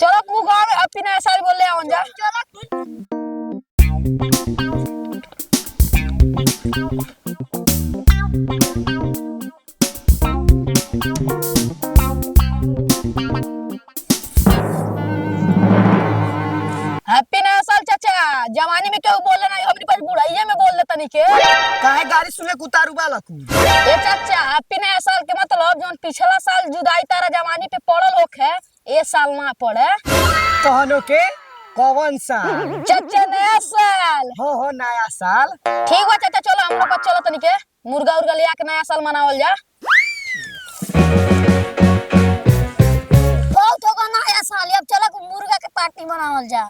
चलो तू गाँव में हैप्पी नया साल बोल ले आओ जा। हैप्पी नया साल चाचा। जवानी में क्यों बोल रहा है अपनी पास बुढ़ाइया में बोल देता नहीं के काहे गाड़ी सुने कुतारू बाला तू। ए चाचा हैप्पी नया साल के मतलब जोन पिछला साल जुदाई तारा जवानी पे पड़ल होखे ए साल ना पड़े कहनो के कौन साल? चाचा नया साल। हो नया साल। ठीक बा चाचा चलो हम लोग चलो तनी के मुर्गा उर्गा लिया के नया साल मनावल जा। बहुत होगा नया साल अब चलो मुर्गा के पार्टी मनावल जा।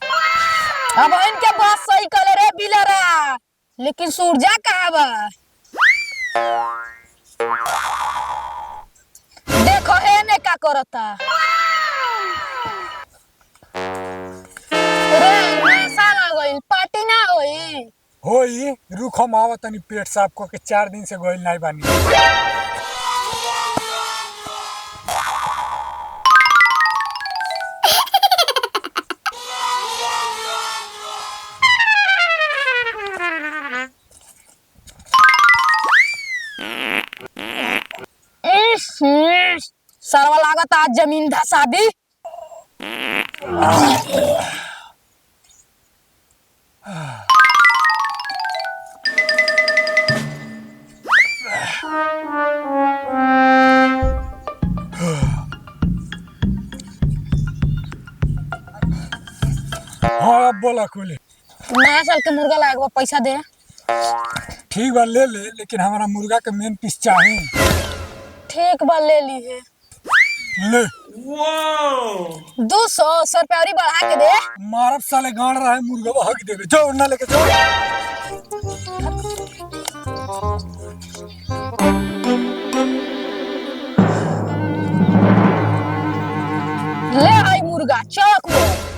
अब इनके बात सही करे रे बिलरा लेकिन सूरजा कहाँ बा? देखो एने का करता रे नया साल आ गइल पार्टी ना होई। होई रुख हम आवत तनी पेट साफ को के 4 दिन से गइल नहीं बानी। सरवा लागत आज जमीन धसा दी। हाँ अब बोला कुली। नया साल के मुर्गा लाएगा पैसा दे। ठीक बा ले ले लेकिन हमारा मुर्गा के मेन पीस चाहिए। ठीक बा ले ली है ले 200 रुपया और बढ़ा के दे। मारब साले गाड़ रहा है मुर्गा हक देवे जो ना लेके जाओ। ले आई मुर्गा चौक में।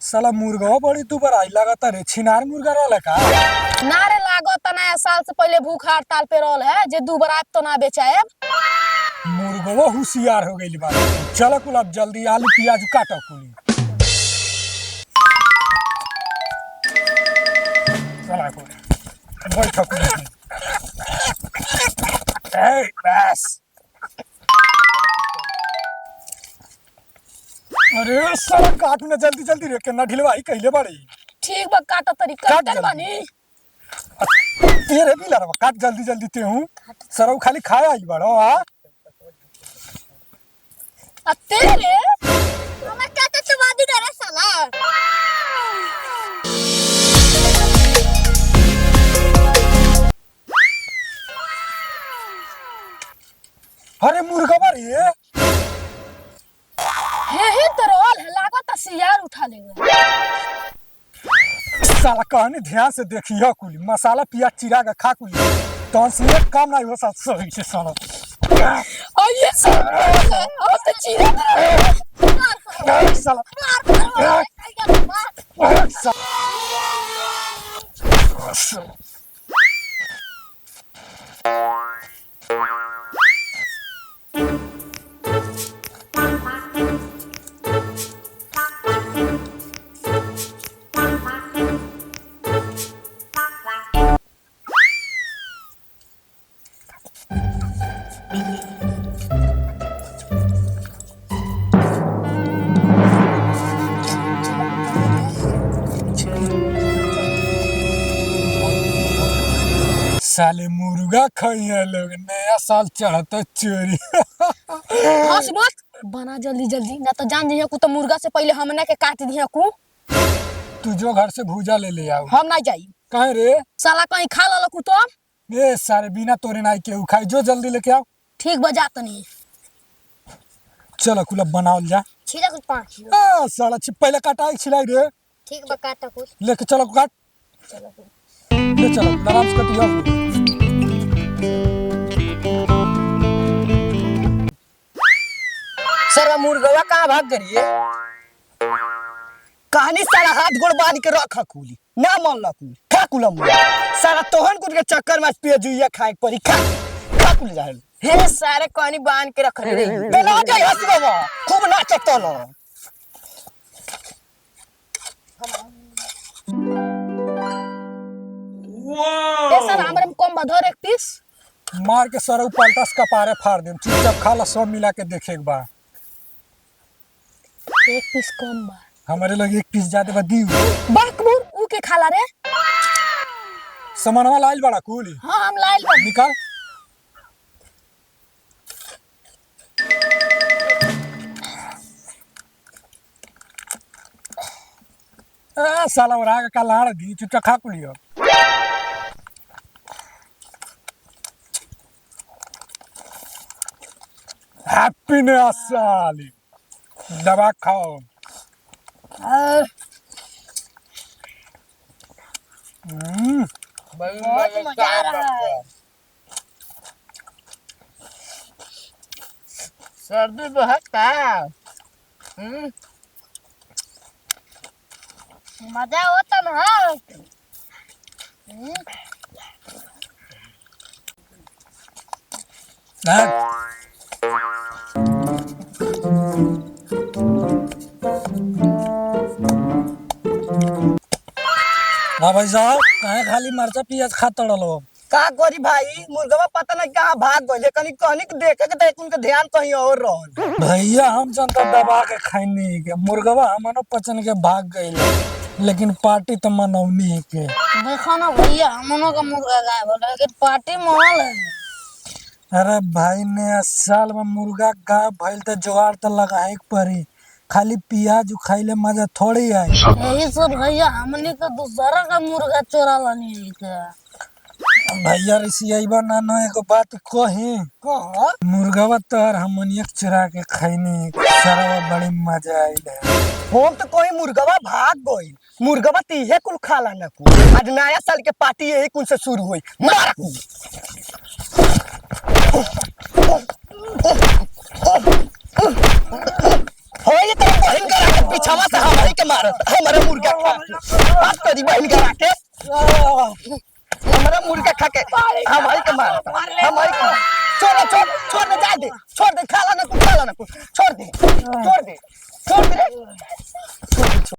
साला मुर्गा बड़ी तू बराई लगाता रे छिनार मुर्गा रहले का? नारे लागत नया साल से पहले भूख हड़ताल पे रहल है जे दू बरात तो ना बेचाए। मुर्गवा होशियार हो गई बात। चलो कुल अब जल्दी आलू प्याज काटो कुली। चला कुल बैठो कुली। ए बस अरे साला काट ना जल्दी जल्दी रे के ना ढिलवाई कहले बाड़ी। ठीक बा काटो तरीका काट कर जल्दी। बानी। तेरे भी लड़वा काट जल्दी जल्दी ते हूं सरौ खाली खाए आई बड़ो हां। आ तेरे हमें क्या तो चबा दी रे साला। अरे मुर्गा बाड़ी है हे तो रोल है लागत सियार उठा लेगा। साला कहनी ध्यान से देखियो कुली मसाला प्याज चिरा के खा कुली तो से एक काम नहीं हो सकता सही से साला। और ये सब और तो चीरे साला साले मुर्गा खाइए लोग नया साल चढ़ता चोरी। हंस मत बना जल्दी जल्दी ना तो जान दिया को तो मुर्गा से पहले हमने के काट दिया को। तू जो घर से भूजा ले आओ। हम ना जाई कहे रे साला कहीं खा ला को तो। ए सारे बिना तोरे नाई के खाई जो जल्दी लेके आओ। ठीक बजा तनी चलो कुल बनाओ जा। छिला कुछ 5 किलो। आ साला पहले काटा छिलाई रे। ठीक बा काटा कुछ। लेके चलो काट चलो ले चलो आराम से कटियो। सर मुर्गवा कहाँ भाग गई? कहानी सारा हाथ गोड़ बांध के रखा कुली ना मन ला कुली खा कुला मुर्गा सारा तोहन कुल के चक्कर में पे जुइया खाए पड़ी खा खा कुल जाहल। हे सारे कहानी बांध के रख रही बेला जाए हंसी बाबा खूब नाचत न ए साला हमरे में कम बधर एक पीस मार के सर पलटस का पारे फाड़ दे चुपचाप खा ला सब मिला के देखे एक बार एक पीस कम बा हमारे लगे एक पीस ज्यादा बा दी बाकबूर ऊ के खाला रे सामानवा लाइल बड़ा कुली हां हम लाइल बा निकाल साला और आगे का लाड़ दी चुपचाप खा कुलियो हैप्पी न्यू साली दबा खाओ बहुत मजा आ रहा है। सर्दी बहुत का मजा होता ना। हाँ भाई साहब कहे खाली मरचा पियाज खाता रहो का करी भाई मुर्गवा पता नहीं कहाँ भाग गए कनी कहनी के देखे के देख उनके ध्यान कहीं और रहल भैया हम जनता दबा के खैनी के मुर्गवा हमनो पचन के भाग गई लेकिन पार्टी तो मनौनी के देखो ना भैया हमनों का मुर्गा गायब हो लेकिन पार्टी माहौल है। अरे भाई ने साल में मुर्गा गायब भइल तो जोगाड़ तो लगाए के पड़ी खाली पियाज खाइले मजा थोड़ी आई यही सब भैया हमने का दूसरा का मुर्गा चोरा लानी है। भैया ऋषिया ना न एगो बात कही कह मुर्गवा तर हमनिया चुरा के खैनी सरवा बड़ी मजा आई हम तो कोई मुर्गवा भाग गई मुर्गवा तीहे कुल खाला न कुल आज नया साल के पार्टी यही कुल से शुरू हुई मार कुल हो ये तो बहन करा के पीछावा से हमारी के मारत हमारा मुर्गा खा के बात करी बहन करा के हमारा मुर्गा खा के हमारी के मारत हमारी के छोड़ दे जा दे खाला ना कुल छोड़ दे छोड़ दे